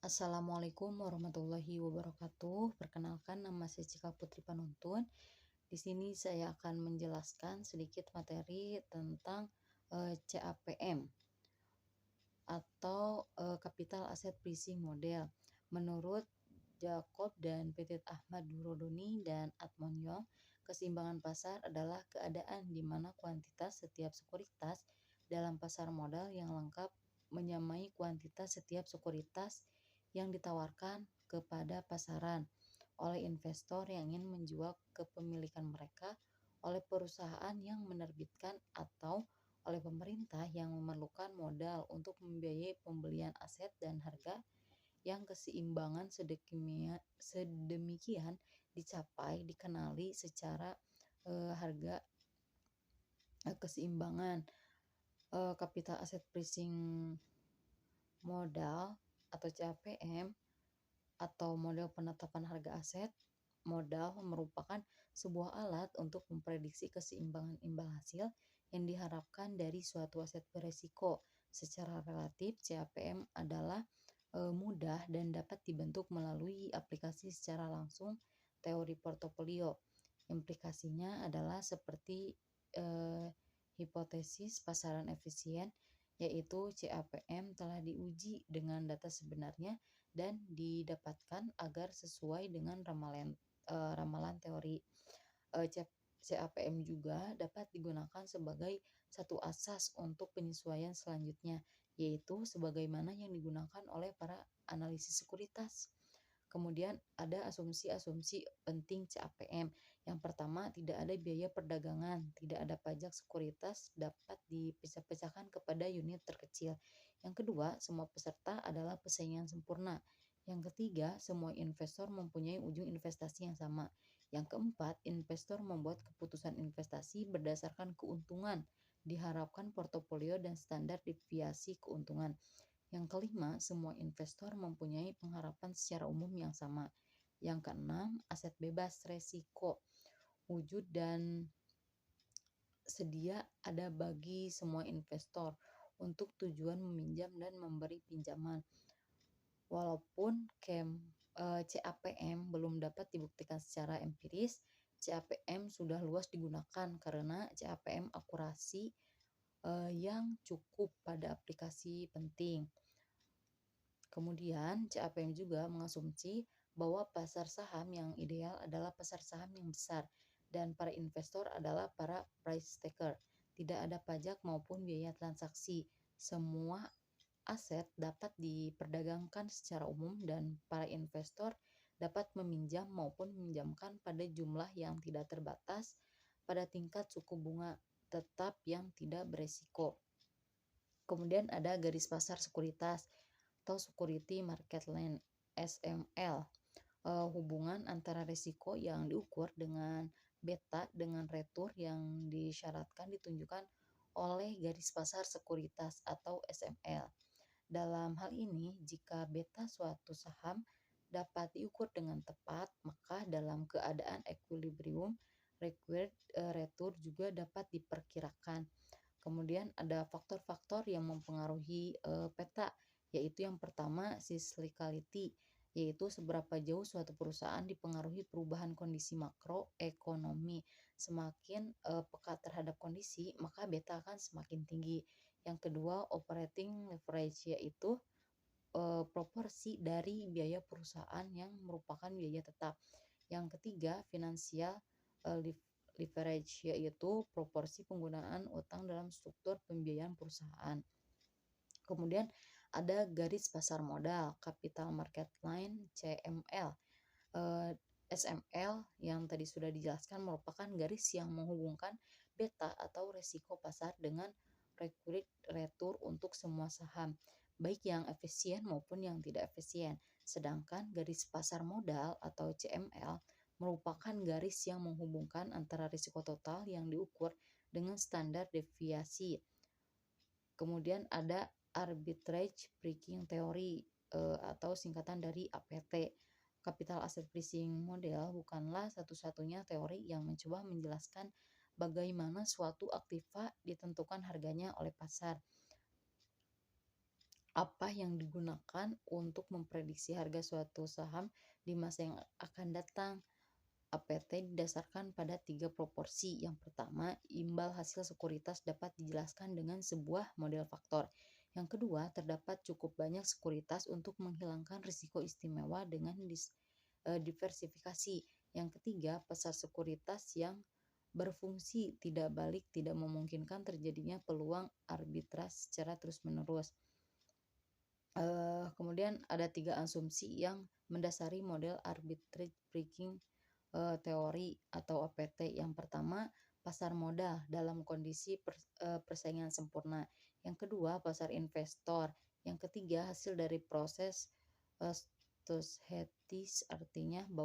Assalamualaikum warahmatullahi wabarakatuh. Perkenalkan, nama saya Cika Putri Panuntun. Di sini saya akan menjelaskan sedikit materi tentang CAPM atau Capital Asset Pricing Model. Menurut Jacob dan Petit Ahmad Durodoni dan Atmon Yong, keseimbangan pasar adalah keadaan di mana kuantitas setiap sekuritas dalam pasar modal yang lengkap menyamai kuantitas setiap sekuritas yang ditawarkan kepada pasaran oleh investor yang ingin menjual kepemilikan mereka, oleh perusahaan yang menerbitkan, atau oleh pemerintah yang memerlukan modal untuk membiayai pembelian aset dan harga yang keseimbangan sedemikian dikenali secara harga keseimbangan capital asset pricing modal atau CAPM atau model penetapan harga aset modal merupakan sebuah alat untuk memprediksi keseimbangan imbal hasil yang diharapkan dari suatu aset beresiko. Secara relatif, CAPM adalah mudah dan dapat dibentuk melalui aplikasi secara langsung teori portofolio. Implikasinya adalah seperti hipotesis pasaran efisien, yaitu CAPM telah diuji dengan data sebenarnya dan didapatkan agar sesuai dengan ramalan teori. CAPM juga dapat digunakan sebagai satu asas untuk penyesuaian selanjutnya, yaitu sebagaimana yang digunakan oleh para analisis sekuritas. Kemudian ada asumsi-asumsi penting CAPM. Yang pertama, tidak ada biaya perdagangan, tidak ada pajak, sekuritas dapat dipecah-pecahkan kepada unit terkecil. Yang kedua, semua peserta adalah pesaing yang sempurna. Yang ketiga, semua investor mempunyai ujung investasi yang sama. Yang keempat, investor membuat keputusan investasi berdasarkan keuntungan, diharapkan portofolio dan standar deviasi keuntungan. Yang kelima, semua investor mempunyai pengharapan secara umum yang sama. Yang keenam, aset bebas resiko, wujud dan sedia ada bagi semua investor untuk tujuan meminjam dan memberi pinjaman. Walaupun CAPM belum dapat dibuktikan secara empiris, CAPM sudah luas digunakan karena CAPM akurasi yang cukup pada aplikasi penting. Kemudian CAPM juga mengasumsi bahwa pasar saham yang ideal adalah pasar saham yang besar dan para investor adalah para price taker. Tidak ada pajak maupun biaya transaksi. Semua aset dapat diperdagangkan secara umum dan para investor dapat meminjam maupun meminjamkan pada jumlah yang tidak terbatas pada tingkat suku bunga tetap yang tidak beresiko. Kemudian ada garis pasar sekuritas atau Security Market Line SML. Hubungan antara risiko yang diukur dengan beta dengan retur yang disyaratkan ditunjukkan oleh garis pasar sekuritas atau SML. Dalam hal ini, jika beta suatu saham dapat diukur dengan tepat, maka dalam keadaan equilibrium, required return juga dapat diperkirakan. Kemudian ada faktor-faktor yang mempengaruhi peta, yaitu yang pertama cyclicality, yaitu seberapa jauh suatu perusahaan dipengaruhi perubahan kondisi makroekonomi. Semakin peka terhadap kondisi, maka beta akan semakin tinggi. Yang kedua, operating leverage, yaitu proporsi dari biaya perusahaan yang merupakan biaya tetap. Yang ketiga, financial leverage, yaitu proporsi penggunaan utang dalam struktur pembiayaan perusahaan. Kemudian ada garis pasar modal, capital market line CML. SML yang tadi sudah dijelaskan merupakan garis yang menghubungkan beta atau resiko pasar dengan required return untuk semua saham, baik yang efisien maupun yang tidak efisien. Sedangkan garis pasar modal atau CML merupakan garis yang menghubungkan antara risiko total yang diukur dengan standar deviasi. Kemudian ada arbitrage pricing theory atau singkatan dari APT. Capital Asset Pricing Model bukanlah satu-satunya teori yang mencoba menjelaskan bagaimana suatu aktiva ditentukan harganya oleh pasar. apa yang digunakan untuk memprediksi harga suatu saham di masa yang akan datang. APT didasarkan pada 3 proporsi. Yang pertama, imbal hasil sekuritas dapat dijelaskan dengan sebuah model faktor. Yang kedua, terdapat cukup banyak sekuritas untuk menghilangkan risiko istimewa dengan diversifikasi. Yang ketiga, pasar sekuritas yang berfungsi tidak balik tidak memungkinkan terjadinya peluang arbitrase secara terus-menerus. Kemudian ada 3 asumsi yang mendasari model arbitrage breaking teori atau APT. Yang pertama, pasar modal dalam kondisi persaingan sempurna. Yang kedua, pasar investor. Yang ketiga, hasil dari proses stochastis, artinya bahwa